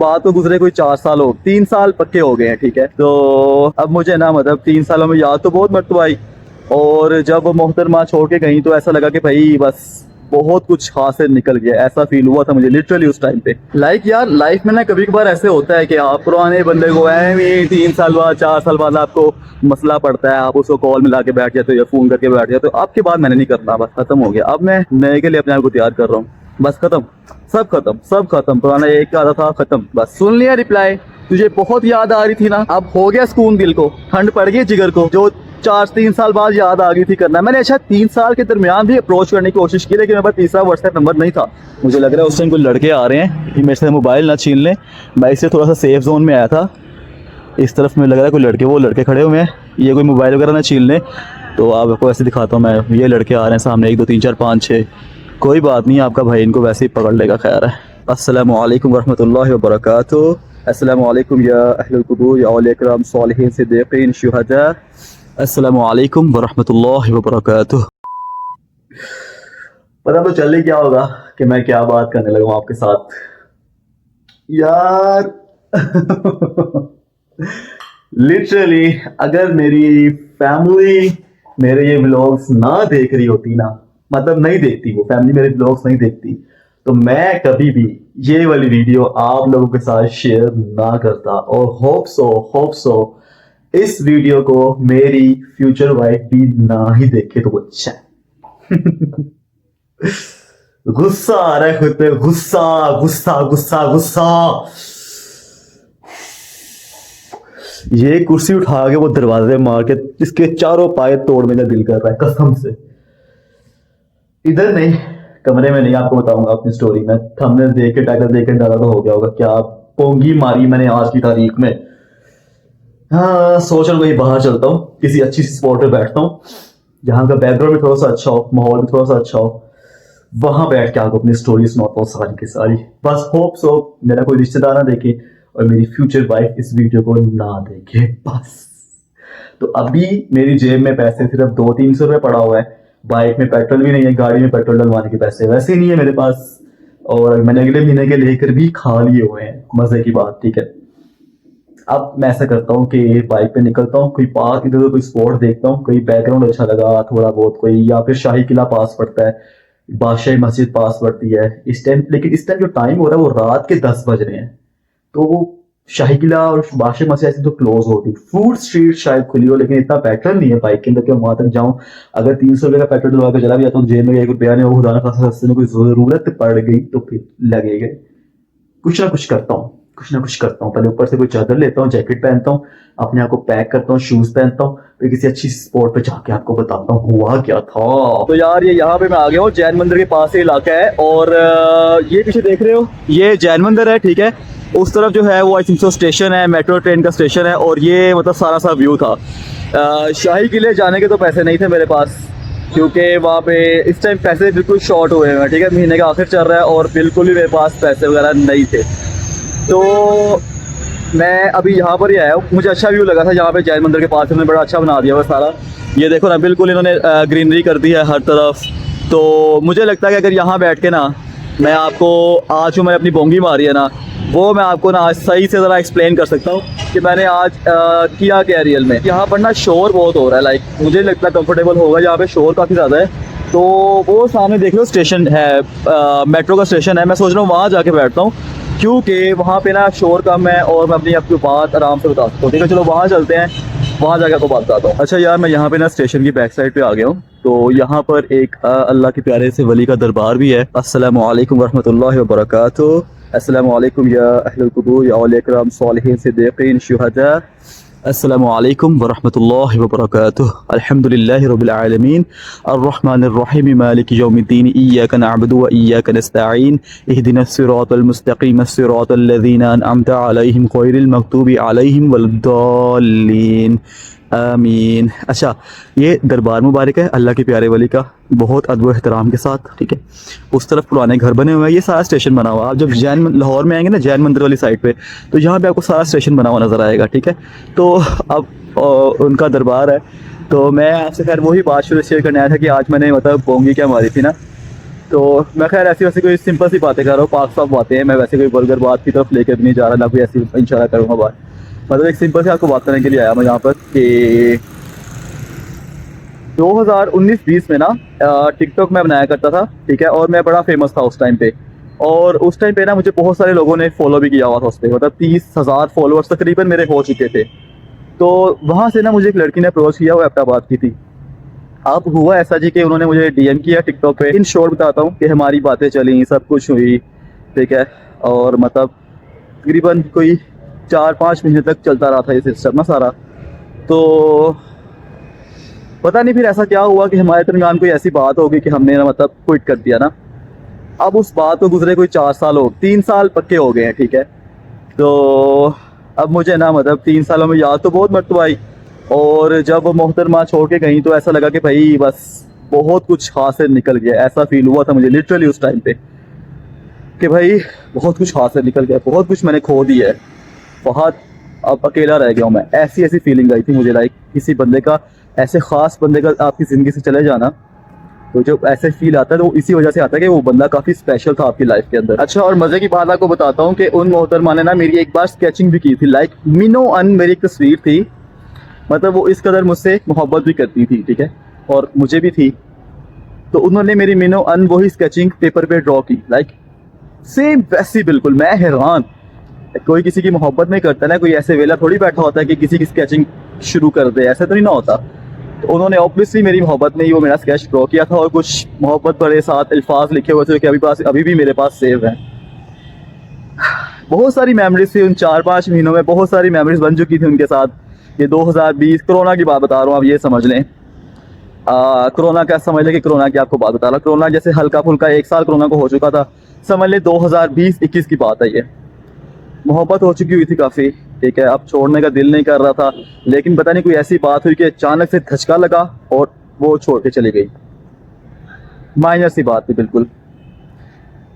बात को गुजरे कोई 4 साल हो, 3 साल पक्के हो गए हैं, ठीक है। तो अब मुझे ना मतलब 3 सालों में याद तो बहुत मरतबा आई, और जब मोहतरमा छोड़ के गई तो ऐसा लगा कि भाई बस बहुत कुछ हाथ से निकल गया, ऐसा फील हुआ था मुझे लिटरली उस टाइम पे। लाइक यार लाइफ में ना कभी कभार ऐसे होता है कि आप पुराने बंदे को है 3 साल बाद 4 साल बाद आपको मसला पड़ता है, आप उसको कॉल मिला के बैठ जाते हो या फोन करके बैठ जाते हो। आपके बाद मैंने नहीं करना, बस खत्म हो गया। अब मैं नए के लिए अपने आप को तैयार कर रहा हूँ, बस खत्म, सब खत्म, सब खत्म। पुराना एक आता था, खत्म, बस सुन लिया रिप्लाई, तुझे बहुत याद आ रही थी ना, अब हो गया सुकून दिल को, ठंड पड़ गई जिगर को, जो 3 साल बाद याद आ गई थी करना। मैंने अच्छा 3 साल के दरमियान भी अप्रोच करने की कोशिश की, लेकिन मेरे पास तीसरा व्हाट्सएप नंबर नहीं था। मुझे लग रहा है उस टाइम कोई लड़के आ रहे हैं कि मेरे से मोबाइल ना छीन लें। मैं इससे थोड़ा सा सेफ जोन में आया था, इस तरफ में लग रहा है कोई लड़के, वो लड़के खड़े हुए हैं, ये कोई मोबाइल वगैरह ना छीन लें। तो आपको ऐसे दिखाता हूँ मैं, ये लड़के आ रहे हैं सामने, 1 2 3 4 5 6। कोई बात नहीं, आपका भाई इनको वैसे ही पकड़ लेगा, खैर है। अस्सलामु अलैकुम वरहमतुल्लाहि वबरकातुहू। अस्सलामु अलैकुम या अहलुल कुबूर या औलिया किराम सालिहीन सिद्दीकीन शुहदा। अस्सलामु अलैकुम वरहमतुल्लाहि वबरकातुहू। पता तो चल ही क्या होगा कि मैं क्या बात करने लगा हूँ आपके साथ यार। लिटरली अगर मेरी फैमिली मेरे ये व्लॉग्स ना देख रही होती ना, मतलब नहीं देखती, वो फैमिली मेरे व्लॉग्स नहीं देखती, तो मैं कभी भी ये वाली वीडियो आप लोगों के साथ शेयर ना करता। और होप सो इस वीडियो को मेरी फ्यूचर वाइफ भी ना ही देखे तो अच्छा है। गुस्सा आ रहा है खुद पे, गुस्सा गुस्सा गुस्सा गुस्सा। ये कुर्सी उठा के वो दरवाजे मार के इसके चारों पाए तोड़ने का दिल कर रहा है कसम से। इधर नहीं, कमरे में नहीं, आपको बताऊंगा अपनी स्टोरी में। थंबनेल देख के टाइटल देख के अंदाजा तो हो गया होगा क्या पोंगी मारी मैंने आज की तारीख में। हाँ, सोच रहा हूँ कहीं बाहर चलता हूँ, किसी अच्छी सी स्पॉट पे बैठता हूँ जहाँ का बैकग्राउंड भी थोड़ा सा अच्छा हो, माहौल भी थोड़ा सा अच्छा हो, वहां बैठ के आपको अपनी स्टोरी सुनाता हूँ सारी की सारी। बस होप सो मेरा कोई रिश्तेदार ना देखे और मेरी फ्यूचर वाइफ इस वीडियो को ना देखे, बस। तो अभी मेरी जेब में पैसे सिर्फ 200-300 रुपये पड़ा हुआ है, बाइक में पेट्रोल भी नहीं है, गाड़ी में पेट्रोल डलवाने के पैसे वैसे ही नहीं है मेरे पास, और मैंने अगले महीने के लेकर भी खा लिए हुए हैं, मजे की बात, ठीक है। अब मैं ऐसा करता हूँ कि बाइक पे निकलता हूँ, कोई पार्क इधर कोई स्पॉट देखता हूँ, कोई बैकग्राउंड अच्छा लगा थोड़ा बहुत कोई, या फिर शाही किला पास पड़ता है, बादशाही मस्जिद पास पड़ती है इस टाइम। लेकिन इस टाइम जो टाइम हो रहा है वो रात के 10 बज रहे हैं, तो वो शाही किला और बादशाही मस्जिद ऐसी तो क्लोज होगी। फूड स्ट्रीट शायद खुली हो, लेकिन इतना पेट्रोल नहीं है बाइक के अंदर कि वहां तक जाऊं। अगर 300 रुपये का पेट्रोल डलवा के चला भी जाता हूँ, जेब में 1 रुपया नहीं, वो खुदा ना खासा रास्ते में कोई जरूरत पड़ गई तो फिर लगेगा। कुछ ना कुछ करता हूँ, कुछ ना कुछ करता हूँ। पहले ऊपर से कोई चादर लेता हूँ, जैकेट पहनता हूँ, अपने आप को पैक करता हूँ, शूज पहनता हूँ, फिर किसी अच्छी स्पॉट पे जाके आपको बताता हूँ हुआ क्या था। तो यार ये यहाँ पे मैं आ गया हूँ, जैन मंदिर के पास ही इलाका है, और ये पीछे देख रहे हो ये जैन मंदिर है, ठीक है। उस तरफ जो है वो आई थिंक सो स्टेशन है, मेट्रो ट्रेन का स्टेशन है, और ये मतलब सारा सा व्यू था। शाही किले जाने के तो पैसे नहीं थे मेरे पास, क्योंकि वहाँ पे इस टाइम पैसे बिल्कुल शॉर्ट हुए हैं, ठीक है। महीने का आखिर चल रहा है और बिल्कुल ही मेरे पास पैसे वगैरह नहीं थे। तो मैं अभी यहाँ पर ही आया हूँ, मुझे अच्छा व्यू लगा था यहाँ पे जैन मंदिर के पास, इन्होंने बड़ा अच्छा बना दिया हुआ सारा। ये देखो ना, बिल्कुल इन्होंने ग्रीनरी कर दी है हर तरफ। तो मुझे लगता है कि अगर यहाँ बैठ के ना मैं आपको आज जो मैंने अपनी बोंगी मारी है ना, वो मैं आपको ना आज सही से ज़रा एक्सप्लेन कर सकता हूँ कि मैंने आज किया क्या रियल में। यहाँ पर ना शोर बहुत हो रहा है, लाइक मुझे लगता है कंफर्टेबल होगा, यहाँ पे शोर काफ़ी ज़्यादा है। तो वो सामने देख लो स्टेशन है, मेट्रो का स्टेशन है। मैं सोच रहा हूँ वहाँ जाके बैठता हूँ, क्योंकि वहाँ पे ना शोर कम है और मैं अपनी आपकी बात आराम से बता सकता हूँ, ठीक है। चलो वहाँ चलते हैं, वहाँ जाकर आपको बात बताता हूँ। अच्छा यार, मैं यहाँ पे ना स्टेशन की बैक साइड पे आ गया हूँ। तो यहाँ पर एक अल्लाह के प्यारे से वली का दरबार भी है। अस्सलामु अलैकुम वरहमतुल्लाहि वबरकातुहू। अस्सलामु अलैकुम या अहलुल कुबूर या औलिया किराम सालिहीन सिद्दीकीन शुहदा। अस्सलामु अलैकुम वरहमतुल्लाहि वबरकातुहू। अल्हम्दुलिल्लाहि रब्बिल आलमीन अर्रहमानिर रहीम मालिकि यौमिद्दीन इय्याका नअबुदु व इय्याका नस्तईन इहदिनस सिरातल मुस्तकीम सिरातल लज़ीना अनअमता अलैहिम गैरिल मग़दूबि अलैहिम वलद्दाल्लीन आमीन। अच्छा, ये दरबार मुबारक है अल्लाह के प्यारे वली का, बहुत अदब एहतराम के साथ, ठीक है। उस तरफ पुराने घर बने हुए हैं, ये सारा स्टेशन बना हुआ है। आप जब लाहौर में आएंगे ना जैन मंदिर वाली साइड पे, तो यहाँ पे आपको सारा स्टेशन बना हुआ नज़र आएगा, ठीक है। तो अब उनका दरबार है। तो मैं आपसे खैर वही बात शुरू शेयर करने आया था कि आज मैंने मतलब बोंगी क्या मारी थी ना। तो मैं खैर ऐसी वैसी कोई सिंपल सी बातें कर रहा हूँ, पाक साफ बातें हैं, मैं वैसे कोई वल्गर बात की तरफ लेकर भी नहीं जा रहा, ना कोई ऐसी इंशाल्लाह करूँगा बात। मतलब एक सिंपल से आपको बात करने के लिए आया मैं यहाँ पर कि 2019-20 में ना टिकटॉक मैं बनाया करता था, ठीक है, और मैं बड़ा फेमस था उस टाइम पे। और उस टाइम पे ना मुझे बहुत सारे लोगों ने फॉलो भी किया हुआ था उस पर, मतलब 30,000 फॉलोअर्स तकरीबन मेरे हो चुके थे। तो वहाँ से ना मुझे एक लड़की ने अप्रोच किया, वो एबटाबाद की थी। अब हुआ ऐसा जी कि उन्होंने मुझे डीएम किया टिकटॉक पे। इन शॉर्ट बताता हूँ कि हमारी बातें चली, सब कुछ हुई, ठीक है, और मतलब तकरीबन कोई 4-5 महीने तक चलता रहा था ये सिस्टम ना सारा। तो पता नहीं फिर ऐसा क्या हुआ कि हमारे दरमियान कोई ऐसी बात हो गई कि हमने ना मतलब क्विट कर दिया ना। अब उस बात को गुजरे कोई 4 साल हो, 3 साल पक्के हो गए हैं, ठीक है। तो अब मुझे ना मतलब 3 सालों में याद तो बहुत मरतबा आई, और जब मोहतरमा छोड़ के गई तो ऐसा लगा कि भाई बस बहुत कुछ हाथ से निकल गया। ऐसा फील हुआ था मुझे लिटरली उस टाइम पे कि भाई बहुत कुछ हाथ से निकल गया, बहुत कुछ मैंने खो दिया है, बहुत अब अकेला रह गया हूँ मैं। ऐसी ऐसी फीलिंग आई थी मुझे, लाइक किसी बंदे का, ऐसे खास बंदे का आपकी ज़िंदगी से चले जाना, तो जब ऐसे फील आता है तो वो इसी वजह से आता है कि वो बंदा काफ़ी स्पेशल था आपकी लाइफ के अंदर। अच्छा, और मज़े की बात आपको बताता हूँ कि उन मोहतरमा ने ना मेरी एक बार स्केचिंग भी की थी, लाइक मिनो अन मेरी एक तस्वीर थी। मतलब वो इस कदर मुझसे मोहब्बत भी करती थी, ठीक है, और मुझे भी थी। तो उन्होंने मेरी मिनो अन वही स्केचिंग पेपर पे ड्रॉ की, लाइक सेम वैसी बिल्कुल। मैं हैरान, कोई किसी की मोहब्बत नहीं करता ना, कोई ऐसे वेला थोड़ी बैठा होता है कि किसी की स्केचिंग शुरू कर दे, ऐसा तो नहीं ना होता। तो उन्होंने ऑब्वियसली मेरी मोहब्बत में ही वो मेरा स्केच ड्रॉ किया था, और कुछ मोहब्बत भरे साथ अल्फाज लिखे हुए थे कि अभी भी मेरे पास सेव हैं। बहुत सारी मेमोरीज थी उन 4-5 महीनों में, बहुत सारी मेमोरीज बन चुकी थी उनके साथ। ये 2020 कोरोना की बात बता रहा हूँ, आप ये समझ लें। कोरोना क्या समझ लें कि कोरोना की आपको बात बता रहा, कोरोना जैसे हल्का फुल्का 1 साल कोरोना को हो चुका था, समझ ले 2020-21 की बात है ये। मोहब्बत हो चुकी हुई थी काफ़ी, ठीक है, अब छोड़ने का दिल नहीं कर रहा था, लेकिन पता नहीं कोई ऐसी बात हुई कि अचानक से धचका लगा और वो छोड़ के चली गई। माइनर सी बात थी बिल्कुल।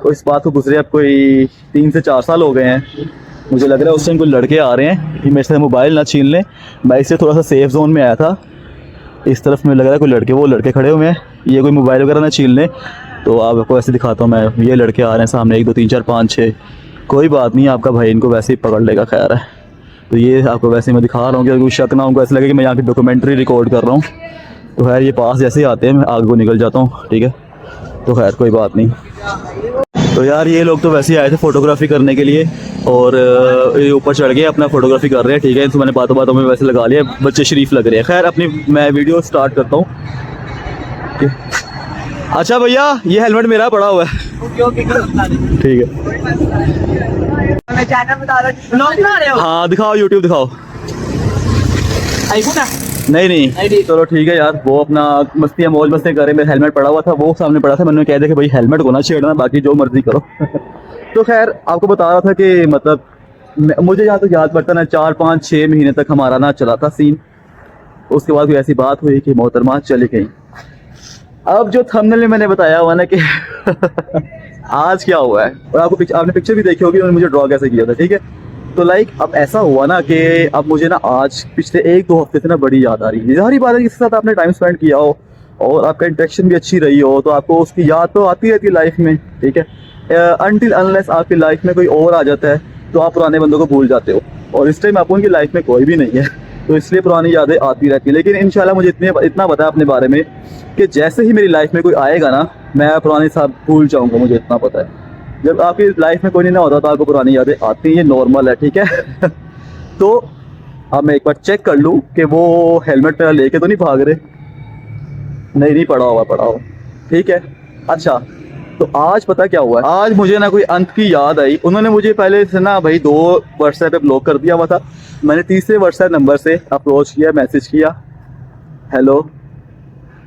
तो इस बात को गुजरे अब कोई 3 से 4 साल हो गए हैं। मुझे लग रहा है उस टाइम कोई लड़के आ रहे हैं कि मेरे से मोबाइल ना छीन लें। मैं इससे थोड़ा सा सेफ जोन में आया था, इस तरफ मुझे लग रहा है कोई लड़के, वो लड़के खड़े हुए हैं, ये कोई मोबाइल वगैरह ना छीन लें। तो आपको ऐसे दिखाता हूँ मैं, ये लड़के आ रहे हैं सामने, 1 2 3 4 5 6। कोई बात नहीं, आपका भाई इनको वैसे ही पकड़ लेगा, खैर है। तो ये आपको वैसे मैं दिखा रहा हूँ कि अगर कोई शक ना हो, ऐसा लगे कि मैं यहाँ की डॉक्यूमेंट्री रिकॉर्ड कर रहा हूँ। तो खैर ये पास जैसे ही आते हैं मैं आगे को निकल जाता हूँ, ठीक है। तो खैर कोई बात नहीं। तो यार ये लोग तो वैसे ही आए थे फोटोग्राफी करने के लिए, और ये ऊपर चढ़ गए अपना फोटोग्राफी कर रहे हैं, ठीक है। तो मैंने बातों बातों में वैसे लगा लिया, बच्चे शरीफ लग रहे हैं। खैर अपनी मैं वीडियो स्टार्ट करता हूँ। अच्छा भैया, ये हेलमेट मेरा पड़ा हुआ है, ठीक है। हाँ दिखाओ, यूट्यूब दिखाओ। नहीं नहीं, चलो ठीक है यार, वो अपना मस्तियाँ मौज मस्ती करे, मेरा हेलमेट पड़ा हुआ था, वो सामने पड़ा था, मैंने कह दिया कि भाई हेलमेट को ना छेड़ना, बाकी जो मर्जी करो। तो खैर आपको बता रहा था कि मतलब मुझे जहाँ तक याद पड़ता ना 4-5-6 महीने तक हमारा ना चला था सीन। उसके बाद कोई ऐसी बात हुई कि मोहतरमा चली गई। अब जो थंबनेल में मैंने बताया हुआ ना कि आज क्या हुआ है, और आपने पिक्चर भी देखी होगी उन्होंने मुझे ड्रॉ कैसे किया था, ठीक है। तो लाइक अब ऐसा हुआ ना कि अब मुझे ना आज पिछले 1-2 हफ्ते से ना बड़ी याद आ रही है। ज़ाहिर बात है किसी के साथ आपने टाइम स्पेंड किया हो और आपका इंटरेक्शन भी अच्छी रही हो, तो आपको उसकी याद तो आती रहती है लाइफ में, ठीक है। अनटिल अनलेस आपकी लाइफ में कोई और आ जाता है तो आप पुराने बंदों को भूल जाते हो, और इस टाइम आप उनकी लाइफ में कोई भी नहीं है, तो इसलिए पुरानी यादें आती रहती है। लेकिन इंशाल्लाह मुझे इतना पता है अपने बारे में कि जैसे ही मेरी लाइफ में कोई आएगा ना, मैं पुराने साहब भूल जाऊंगा, मुझे इतना पता है। जब आपकी लाइफ में कोई नहीं ना होता तो आपको पुरानी यादें आती हैं, ये नॉर्मल है, ठीक है। तो अब मैं एक बार चेक कर लूँ कि वो हेलमेट मेरा लेके तो नहीं भाग रहे। नहीं पड़ा हो, ठीक है। अच्छा, तो आज पता क्या हुआ है, आज मुझे ना कोई अंत की याद आई। उन्होंने मुझे पहले से ना भाई 2 व्हाट्सएप पे ब्लॉक कर दिया हुआ था। मैंने तीसरे व्हाट्सएप नंबर से अप्रोच किया, मैसेज किया, हेलो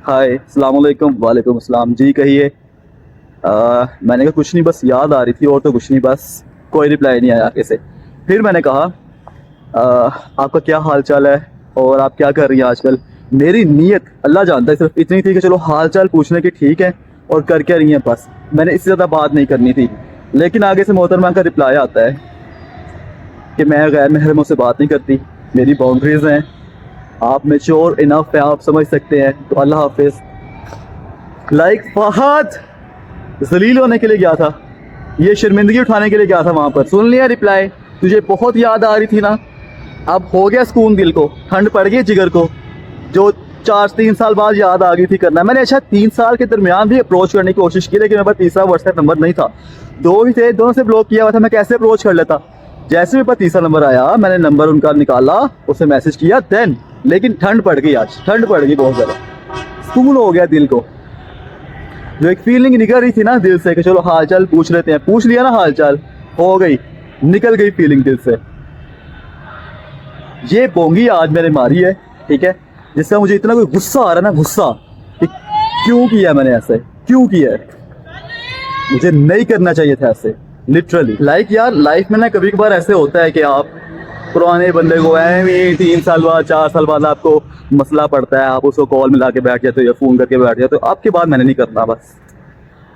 हाय अस्सलाम वालेकुम। वालेकुम अस्सलाम, जी कहिए। मैंने कहा कुछ नहीं, बस याद आ रही थी, और तो कुछ नहीं, बस कोई रिप्लाई नहीं आया आगे से। फिर मैंने कहा आपका क्या हाल चाल है और आप क्या कर रही हैं आजकल। मेरी नीयत अल्लाह जानता है सिर्फ इतनी थी कि चलो हाल चाल पूछने की, ठीक है, और कर क्या रही हैं, बस मैंने इससे ज़्यादा बात नहीं करनी थी। लेकिन आगे से मोहतरमा का रिप्लाई आता है कि मैं गैर महरमों से बात नहीं करती, मेरी बाउंड्रीज़ हैं, आप मैच्योर इनफ है, आप समझ सकते हैं, तो अल्लाह हाफिज़। लाइक फहद, जलील होने के लिए गया था, ये शर्मिंदगी उठाने के लिए गया था वहाँ पर। सुन लिया रिप्लाई, तुझे बहुत याद आ रही थी ना, अब हो गया सुकून दिल को, ठंड पड़ गई जिगर को, जो 4-3 साल बाद याद आ गई थी करना। मैंने अच्छा 3 साल के दरमियान भी अप्रोच करने की कोशिश की, लेकिन मेरे पास तीसरा व्हाट्सएप नंबर नहीं था, 2 ही थे, दोनों से ब्लॉक किया हुआ था, मैं कैसे अप्रोच कर लेता। जैसे मेरे पास तीसरा नंबर आया, मैंने नंबर उनका निकाला, उसे मैसेज किया देन, लेकिन ठंड पड़ गई, आज ठंड पड़ गई बहुत ज़्यादा, सुकून हो गया दिल को। जो एक फीलिंग निकल रही थी ना दिल से कि चलो हाल चाल पूछ लेते हैं, पूछ लिया ना हाल चाल, हो गई, निकल गई फीलिंग दिल से। ये बोंगी आज मैंने मारी है, ठीक है, जिसका मुझे इतना कोई गुस्सा आ रहा है ना, गुस्सा कि क्यों किया मैंने ऐसे, क्यों किया है, मुझे नहीं करना चाहिए था ऐसे, लिटरली। लाइक यार लाइफ में ना कभी कभार ऐसे होता है कि आप पुराने बंदे को 3 साल बाद 4 साल बाद आपको मसला पड़ता है, आप उसको कॉल मिला के बैठ जाते हो या फ़ोन करके बैठ जाते हो, आपके बाद मैंने नहीं करना, बस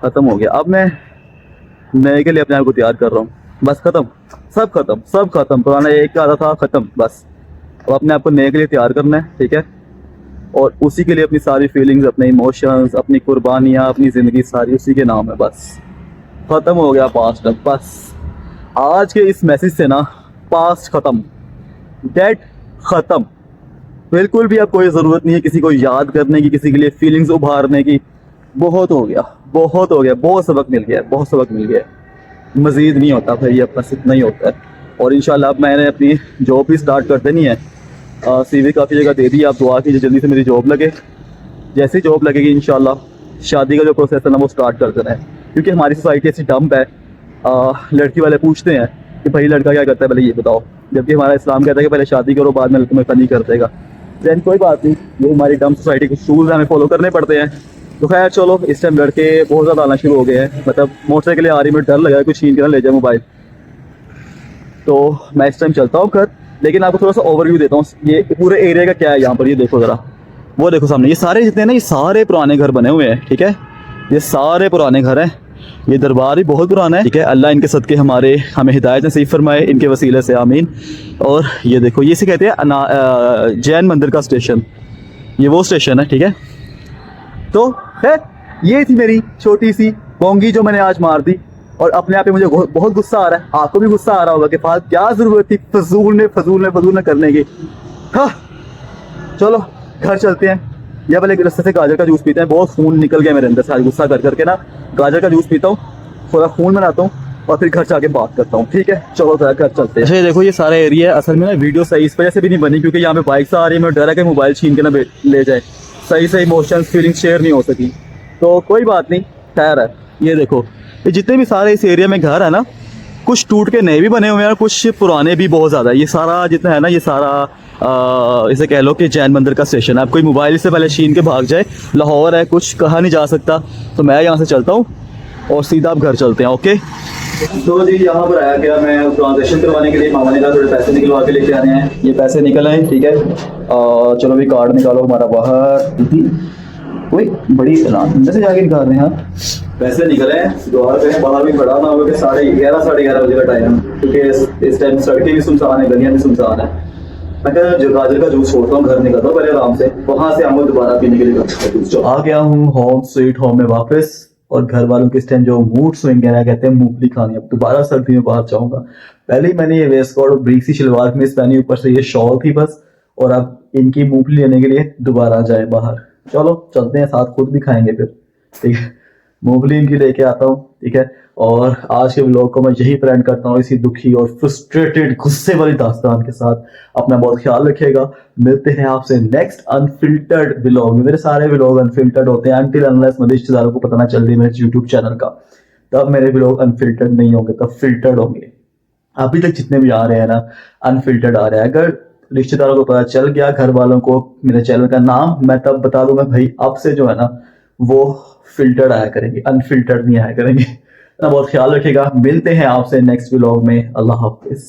ख़त्म हो गया। अब मैं नए के लिए अपने आप को तैयार कर रहा हूँ, बस ख़त्म, सब ख़त्म, सब ख़त्म, पुराना एक का था ख़त्म, बस अब अपने आप को नए के लिए तैयार करना है, ठीक है, और उसी के लिए अपनी सारी फीलिंग्स, अपने इमोशंस, अपनी कुर्बानियाँ, अपनी ज़िंदगी सारी उसी के नाम है, बस ख़त्म हो गया पास्ट। अब बस आज के इस मैसेज से ना पास्ट ख़त्म, डेट ख़त्म, बिल्कुल भी अब कोई ज़रूरत नहीं है किसी को याद करने की, किसी के लिए फीलिंग्स उभारने की, बहुत हो गया, बहुत हो गया, बहुत सबक मिल गया, बहुत सबक मिल गया, मज़ीद नहीं होता भाई, अब बस इतना ही होता है। और इंशाल्लाह अब मैंने अपनी जॉब भी स्टार्ट कर देनी है, CV काफ़ी जगह दे दी, आप दुआ कीजिए जल्दी से मेरी जॉब लगे, जैसे जॉब लगेगी इंशाल्लाह शादी का जो प्रोसेस है ना वो स्टार्ट कर देना है, क्योंकि हमारी सोसाइटी ऐसी डंप है, लड़की वाले पूछते हैं कि भाई लड़का क्या करता है पहले ये बताओ, जबकि हमारा इस्लाम कहता है कि पहले शादी करो बाद में तुम्हें फनी कर देगा। दैन कोई बात नहीं, ये हमारी डंप सोसाइटी के रूल्स हमें फॉलो करने पड़ते हैं। तो खैर चलो, इस टाइम लड़के बहुत ज़्यादा आना शुरू हो गए हैं, मतलब मोटरसाइकिल आ रही में डर लगा है कुछ छीन के ना ले जाए मोबाइल, तो मैं इस टाइम चलता हूँ घर। लेकिन आपको थोड़ा सा ओवरव्यू देता हूँ, ये पूरे एरिया का क्या है यहाँ पर, ये देखो ज़रा, वो देखो सामने, ये सारे जितने हैं ना, ये सारे पुराने घर बने हुए हैं, ठीक है, ये सारे पुराने घर हैं, ये दरबार भी बहुत पुराना है, ठीक है, अल्लाह इनके सदके हमें हिदायत नसीब फरमाए, इनके वसीले से आमीन। और ये देखो, ये से कहते हैं जैन मंदिर का स्टेशन, ये वो स्टेशन है, ठीक है। तो खैर ये थी मेरी छोटी सी बोंगी जो मैंने आज मार दी, और अपने आप ही मुझे बहुत गुस्सा आ रहा है, आपको भी गुस्सा आ रहा होगा कि फाद क्या ज़रूरत थी फजूल में करने की। हाँ चलो घर चलते हैं, या पहले रस्ते से गाजर का जूस पीते हैं, बहुत खून निकल गया मेरे अंदर से आज गुस्सा कर करके ना, गाजर का जूस पीता हूँ, थोड़ा खून बनाता हूँ, और फिर घर जाके बात करता हूँ, ठीक है। चलो घर चलते हैं। अच्छा देखो ये सारा एरिया है, असल में ना वीडियो सही इस वजह से भी नहीं बनी क्योंकि यहाँ पे बाइक आ रही है, मैं डर है कि मोबाइल छीन के ना ले जाए, सही से इमोशंस फीलिंग्स शेयर नहीं हो सकी, तो कोई बात नहीं, खैर है। ये देखो ये जितने भी सारे इस एरिया में घर है ना, कुछ टूट के नए भी बने हुए हैं और कुछ पुराने भी बहुत ज़्यादा, ये सारा जितना है ना, ये सारा इसे कह लो कि जैन मंदिर का स्टेशन है। आप कोई मोबाइल से पहले छीन के भाग जाए, लाहौर है, कुछ कहा नहीं जा सकता, तो मैं यहाँ से चलता हूँ और सीधा आप घर चलते हैं, ओके। तो जी यहाँ पर आया गया, मैं ट्रांजेक्शन करवाने के लिए मामा ने कहा थोड़े पैसे निकलवा के लेके आने हैं, ये पैसे निकल आए, ठीक है। चलो भी कार्ड निकालो हमारा बाहर, कोई बड़ी अंदर से जाके निकाल रहे हैं, पैसे निकले हैं, द्वार पे बाहर भी खड़ा ना हो कि 11:30 साढ़े 11 बजे का टाइम, क्योंकि इस टाइम सड़कें भी सुनसान है, गलियाँ भी सुनसान है। मैं जो गाजर का जूस छोड़ता हूँ, घर निकलता हूँ पहले आराम से, वहाँ से आऊँगा दोबारा पीने के लिए गाजर का जूस। आ गया हूँ होम स्वीट होम में वापस, और घर वालों के इस टाइम जो मूड स्विंग है ना, कहते हैं मूंगफली खानी, अब दोबारा सर्दी में बाहर जाऊँगा। पहले ही मैंने ये वेस्ट कोट और ब्रीक सी शलवार कमीज पहनी, ऊपर से ये शॉल थी बस, और अब इनकी मूंगफली लेने के लिए दोबारा जाए बाहर। चलो चलते हैं, साथ खुद भी खाएंगे फिर, ठीक है। मूंगफली इनकी लेके आता हूँ, ठीक है। और आज के व्लॉग को मैं यही प्लान करता हूँ, इसी दुखी और फ्रस्ट्रेटेड गुस्से वाली दास्तान के साथ। अपना बहुत ख्याल रखिएगा, मिलते हैं आपसे नेक्स्ट अनफिल्टर्ड व्लॉग में। मेरे सारे व्लॉग अनफिल्टर्ड होते हैं अनटिल अनलेस मुझे रिश्तेदारों को पता ना चल रही मेरे यूट्यूब चैनल का, तब मेरे व्लॉग अनफिल्टर्ड नहीं होंगे, तब फिल्टर्ड होंगे। अभी तक जितने भी आ रहे हैं ना, अनफिल्टर्ड आ रहे हैं। अगर रिश्तेदारों को पता चल गया, घर वालों को मेरे चैनल का नाम, मैं तब बता दूंगा भाई अब से जो है ना वो फिल्टर्ड आया करेंगे, अनफिल्टर्ड नहीं आया करेंगे। बहुत ख्याल रखिएगा, मिलते हैं आपसे नेक्स्ट व्लॉग में। अल्लाह हाफिज।